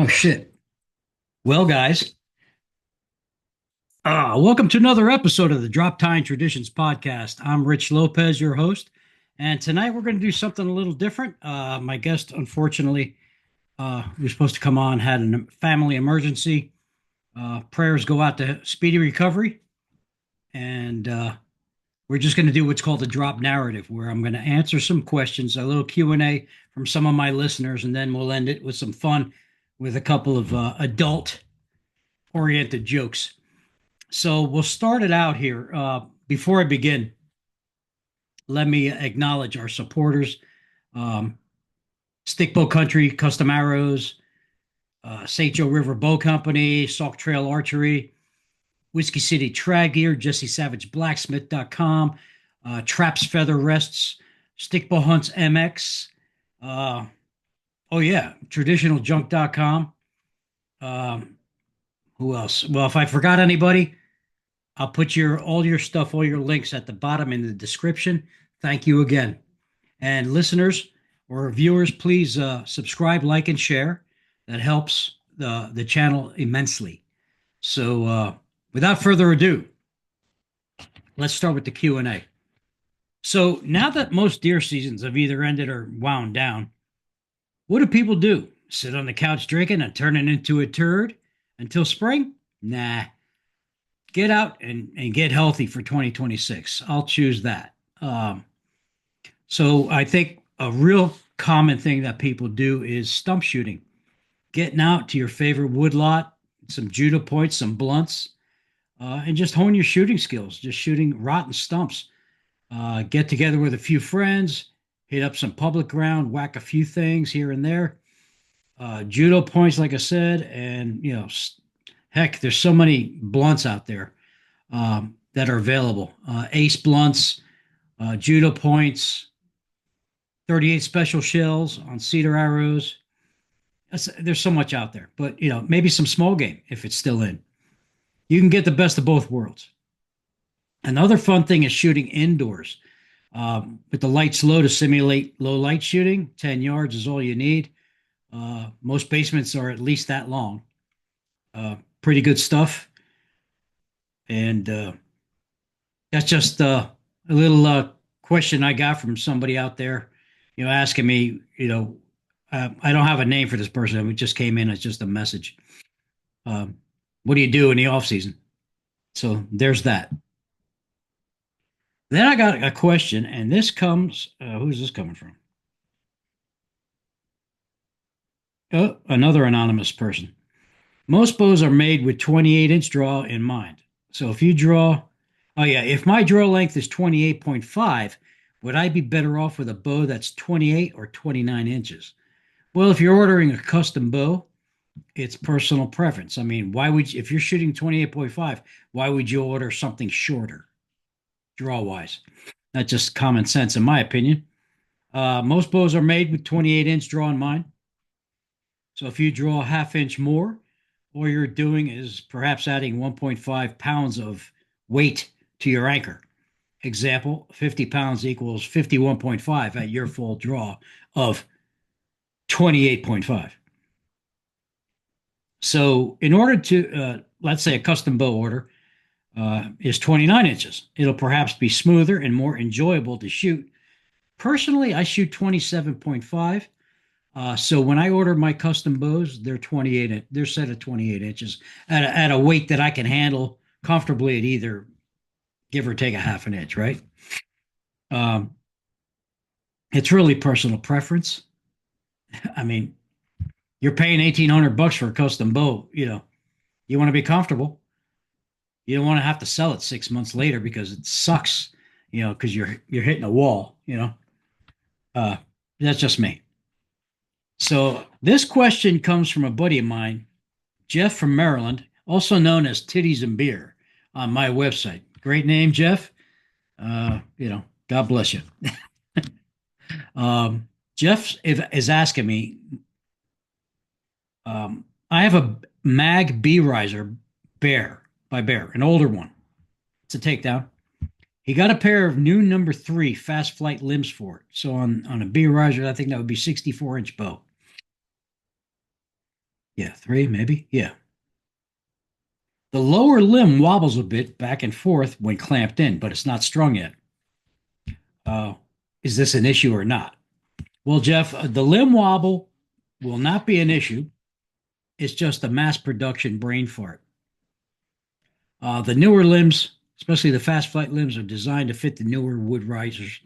Oh shit. Well, guys, welcome to another episode of the Drop Time Traditions podcast. I'm Rich Lopez, your host, and tonight we're going to do something a little different. My guest, unfortunately, who was supposed to come on, had a family emergency. Prayers go out to speedy recovery, and we're just going to do what's called a drop narrative, where I'm going to answer some questions, a little Q&A from some of my listeners, and then we'll end it with some fun with a couple of adult-oriented jokes. So we'll start it out here. Before I begin, let me acknowledge our supporters: um, Stickbow Country Custom Arrows, St. Joe River Bow Company, Sauk Trail Archery, Whiskey City Trad Gear, Jesse Savage Blacksmith.com, Traps Feather Rests, Stickbow Hunts MX. Uh, oh, yeah, TraditionalJunk.com. Who else? Well, if I forgot anybody, I'll put all your stuff, all your links at the bottom in the description. Thank you again. And listeners or viewers, please subscribe, like, and share. That helps the channel immensely. So without further ado, let's start with the Q&A. So now that most deer seasons have either ended or wound down, what do people do? Sit on the couch drinking and turning into a turd until spring? Nah, get out and get healthy for 2026. I'll choose that. So I think a real common thing that people do is stump shooting, getting out to your favorite woodlot, some judo points, some blunts, and just hone your shooting skills, just shooting rotten stumps. Get together with a few friends, hit up some public ground, whack a few things here and there. Judo points, like I said, and heck, there's so many blunts out there that are available. Ace blunts, judo points, 38 special shells on cedar arrows. There's so much out there, but maybe some small game if it's still in. You can get the best of both worlds. Another fun thing is shooting indoors with the lights low to simulate low light shooting. 10 yards is all you need. Most basements are at least that long. Pretty good stuff. And that's just a little question I got from somebody out there, asking me, I don't have a name for this person. It just came in as just a message. Um, what do you do in the off season? So there's that. Then I got a question, and this comes. Who's this coming from? Oh, another anonymous person. Most bows are made with 28-inch draw in mind. So if you draw, oh yeah, if my draw length is 28.5, would I be better off with a bow that's 28 or 29 inches? Well, if you're ordering a custom bow, it's personal preference. I mean, why would you, if you're shooting 28.5, why would you order something shorter, draw wise? That's just common sense, in my opinion. Most bows are made with 28-inch draw in mind. So if you draw a half inch more, all you're doing is perhaps adding 1.5 pounds of weight to your anchor. Example, 50 pounds equals 51.5 at your full draw of 28.5. So in order to, let's say a custom bow order is 29 inches, it'll perhaps be smoother and more enjoyable to shoot. Personally, I shoot 27.5. So when I order my custom bows, they're 28. They're set at 28 inches at a weight that I can handle comfortably at either give or take a half an inch. Right? Um, it's really personal preference. I mean, you're paying $1,800 for a custom bow. You want to be comfortable. You don't want to have to sell it 6 months later because it sucks. Because you're hitting a wall. Uh, that's just me. So this question comes from a buddy of mine, Jeff from Maryland, also known as Titties and Beer on my website. Great name, Jeff. God bless you. Jeff is asking me, I have a Mag B Riser Bear by Bear, an older one. It's a takedown. He got a pair of new number 3 fast flight limbs for it. So on a B Riser, I think that would be 64-inch bow. Yeah, three maybe. Yeah. The lower limb wobbles a bit back and forth when clamped in, but it's not strung yet. Uh, is this an issue or not? Well, Jeff, the limb wobble will not be an issue. It's just a mass production brain fart. The newer limbs, especially the fast flight limbs, are designed to fit the newer wood risers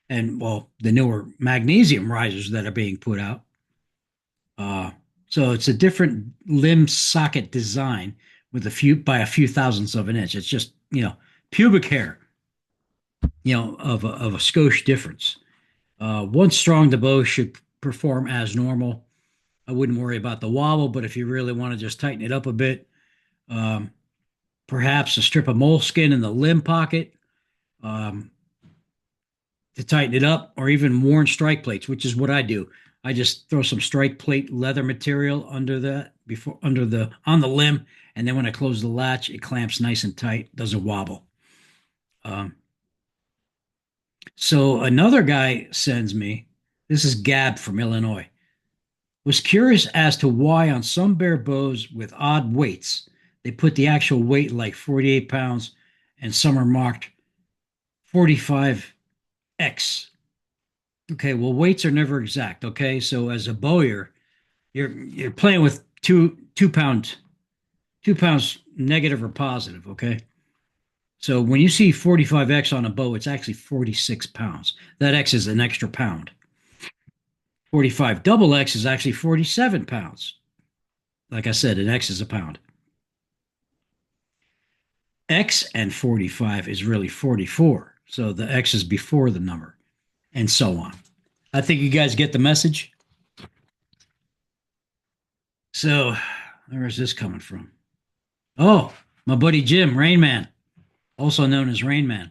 and, well, the newer magnesium risers that are being put out. Uh, so it's a different limb socket design with a few thousandths of an inch. It's just, pubic hair, of a skosh difference. Once strong, the bow should perform as normal. I wouldn't worry about the wobble, but if you really want to just tighten it up a bit, um, perhaps a strip of moleskin in the limb pocket um, to tighten it up, or even worn strike plates, which is what I do. I just throw some strike plate leather material under that before under the on the limb, and then when I close the latch, it clamps nice and tight, doesn't wobble. Um, so another guy sends me. This is Gab from Illinois. Was curious as to why on some bear bows with odd weights, they put the actual weight like 48 pounds and some are marked 45X. Okay, well, weights are never exact. Okay, so as a bowyer, you're playing with two pounds negative or positive. Okay, so when you see 45X on a bow, it's actually 46 pounds. That X is an extra pound. 45 double X is actually 47 pounds. Like I said, an X is a pound. X and 45 is really 44. So the X is before the number, and so on. I think you guys get the message. So, where is this coming from? Oh, my buddy Jim, Rain Man, also known as Rain Man.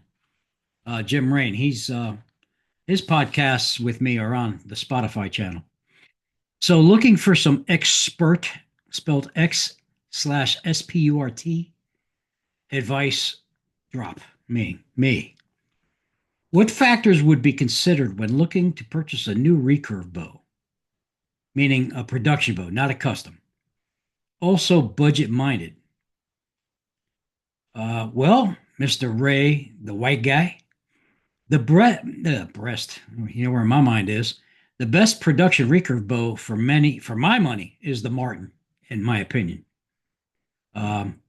Jim Rain. His podcasts with me are on the Spotify channel. So, looking for some expert, spelled X/SPURT, advice drop. Me. What factors would be considered when looking to purchase a new recurve bow? Meaning a production bow, not a custom. Also, budget minded. Well, Mr. Ray, the white guy, breast, you know where my mind is. The best production recurve bow for my money, is the Martin, in my opinion. Um,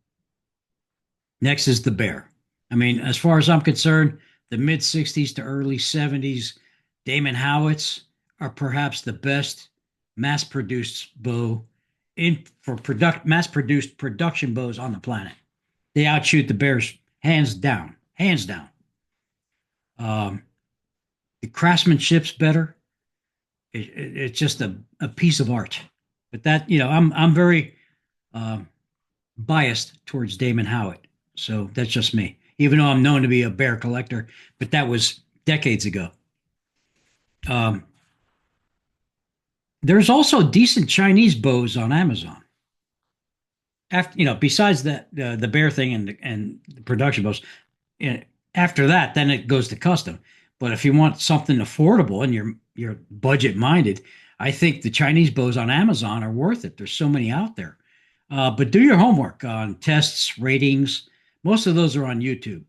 Next is the Bear. I mean, as far as I'm concerned, the mid 60s to early 70s Damon Howitts are perhaps the best mass produced bow mass produced production bows on the planet. They outshoot the Bears hands down, hands down. Um, the craftsmanship's better. It's just a piece of art. But that, I'm very um, biased towards Damon Howitt. So that's just me. Even though I'm known to be a bear collector, but that was decades ago. Um, there's also decent Chinese bows on Amazon. After besides that, the bear thing and the production bows, eh, after that, then it goes to custom. But if you want something affordable and you're budget minded, I think the Chinese bows on Amazon are worth it. There's so many out there. But do your homework on tests, ratings. Most of those are on YouTube.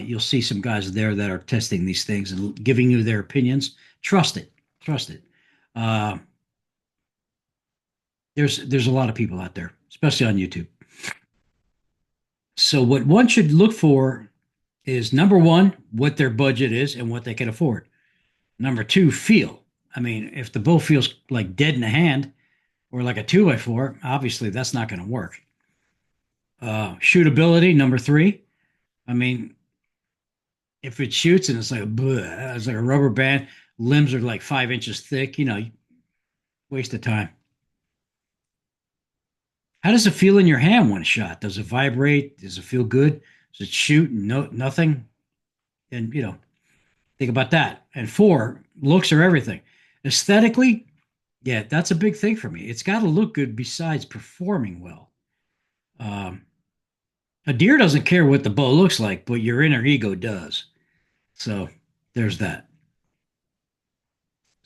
You'll see some guys there that are testing these things and giving you their opinions. Trust it. Trust it. Uh, there's a lot of people out there, especially on YouTube. So what one should look for is, number one, what their budget is and what they can afford. Number two, feel. I mean, if the bow feels like dead in the hand or like a two by four, obviously that's not going to work. Shootability, number three. I mean, if it shoots and it's like it's like a rubber band, limbs are like 5 inches thick, waste of time. How does it feel in your hand when it's shot? Does it vibrate? Does it feel good? Does it shoot? No, nothing. And think about that. And four, looks are everything. Aesthetically, yeah, that's a big thing for me. It's got to look good besides performing well. Um, a deer doesn't care what the bow looks like, but your inner ego does. So there's that.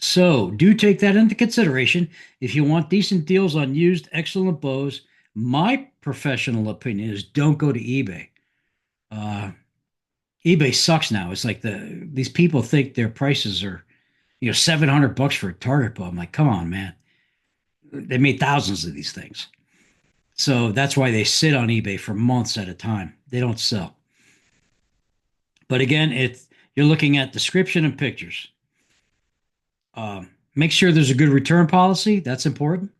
So do take that into consideration. If you want decent deals on used, excellent bows, my professional opinion is don't go to eBay. Uh, eBay sucks now. It's like these people think their prices are, 700 bucks for a target bow. I'm like, come on, man. They made thousands of these things. So that's why they sit on eBay for months at a time. They don't sell. But again, you're looking at description and pictures. Make sure there's a good return policy. That's important.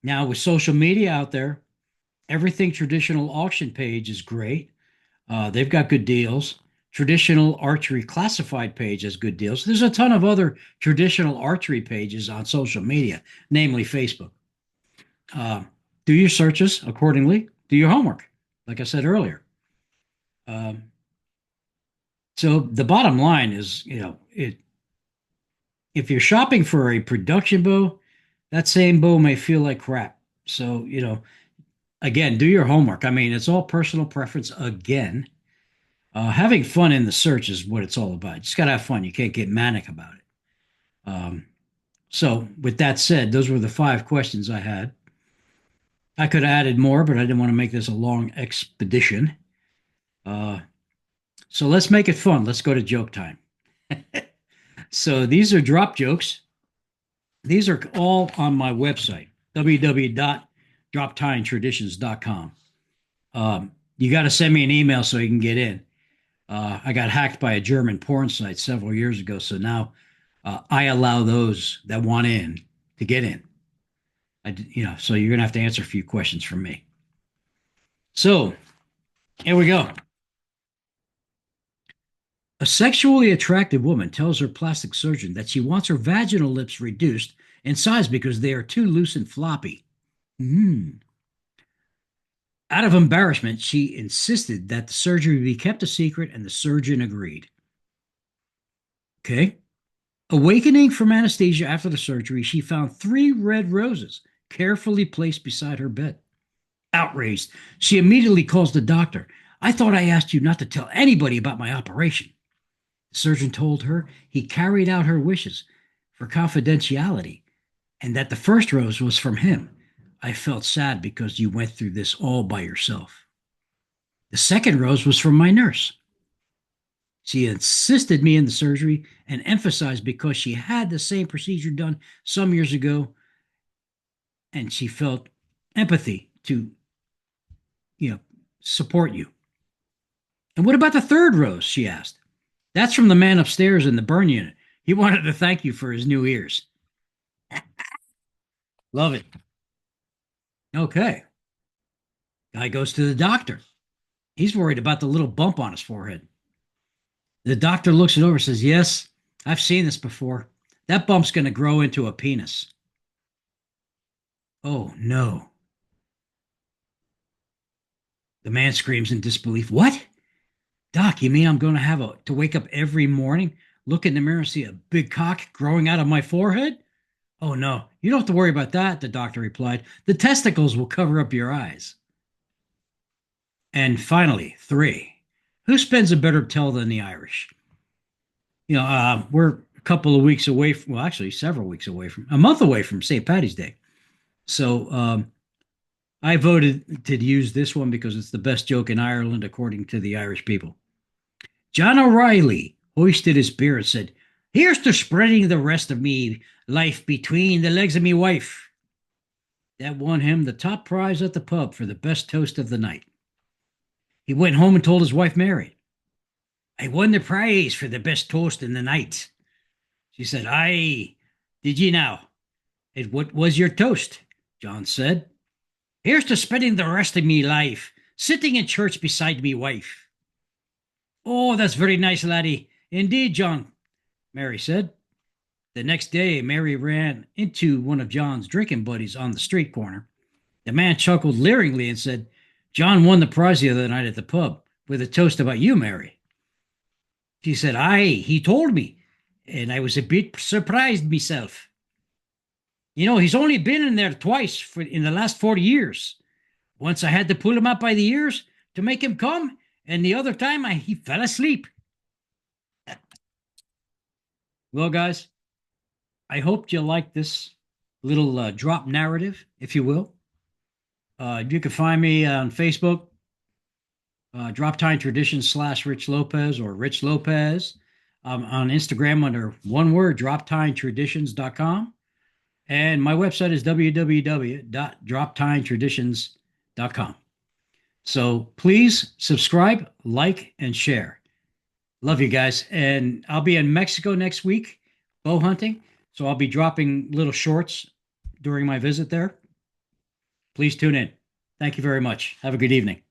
Now, with social media out there, everything traditional auction page is great. They've got good deals. Traditional archery classified page has good deals. There's a ton of other traditional archery pages on social media, namely Facebook. Uh, do your searches accordingly. Do your homework, like I said earlier. Um, so the bottom line is, if you're shopping for a production bow, that same bow may feel like crap. So, again, do your homework. I mean, it's all personal preference again. Having fun in the search is what it's all about. You just got to have fun. You can't get manic about it. So, with that said, those were the 5 questions I had. I could have added more, but I didn't want to make this a long expedition. Uh, so, let's make it fun. Let's go to joke time. So, these are drop jokes. These are all on my website, www.droptimetraditions.com. You got to send me an email so you can get in. I got hacked by a German porn site several years ago, so now I allow those that want in to get in. So you're gonna have to answer a few questions from me. So here we go. A sexually attractive woman tells her plastic surgeon that she wants her vaginal lips reduced in size because they are too loose and floppy. Mm. Out of embarrassment, she insisted that the surgery be kept a secret, and the surgeon agreed. Okay. Awakening from anesthesia after the surgery, she found 3 red roses carefully placed beside her bed. Outraged, she immediately calls the doctor. I thought I asked you not to tell anybody about my operation. The surgeon told her he carried out her wishes for confidentiality and that the first rose was from him. I felt sad because you went through this all by yourself. The second rose was from my nurse. She insisted me in the surgery and emphasized because she had the same procedure done some years ago and she felt empathy to, you know, support you. And what about the third rose? She asked. That's from the man upstairs in the burn unit. He wanted to thank you for his new ears. Love it. Okay. Guy goes to the doctor. He's worried about the little bump on his forehead. The doctor looks it over and says, yes, I've seen this before. That bump's going to grow into a penis. Oh, no. The man screams in disbelief. What? Doc, you mean I'm going to to wake up every morning, look in the mirror and see a big cock growing out of my forehead? Oh, no. You don't have to worry about that, the doctor replied. The testicles will cover up your eyes. And finally, 3. Who spends a better tell than the Irish? We're a couple of weeks away from, well, actually, several weeks away from, a month away from St. Patty's Day. So I voted to use this one because it's the best joke in Ireland, according to the Irish people. John O'Reilly hoisted his beer and said, here's to spreading the rest of me life between the legs of me wife. That won him the top prize at the pub for the best toast of the night. He went home and told his wife Mary, I won the prize for the best toast in the night. She said, aye, did ye now? And what was your toast? John said, here's to spending the rest of me life sitting in church beside me wife. Oh, that's very nice, laddie. Indeed, John, Mary said. The next day, Mary ran into one of John's drinking buddies on the street corner. The man chuckled leeringly and said, John won the prize the other night at the pub with a toast about you, Mary. She said, aye, he told me, and I was a bit surprised myself. He's only been in there twice in the last 40 years. Once I had to pull him up by the ears to make him come, and the other time he fell asleep. Well, guys, I hope you like this little drop narrative, if you will. You can find me on Facebook, Drop Time Traditions / Rich Lopez or Rich Lopez. On Instagram under one word, droptimetraditions.com. And my website is www.droptimetraditions.com. So please subscribe, like, and share. Love you guys. And I'll be in Mexico next week, bow hunting. So I'll be dropping little shorts during my visit there. Please tune in. Thank you very much. Have a good evening.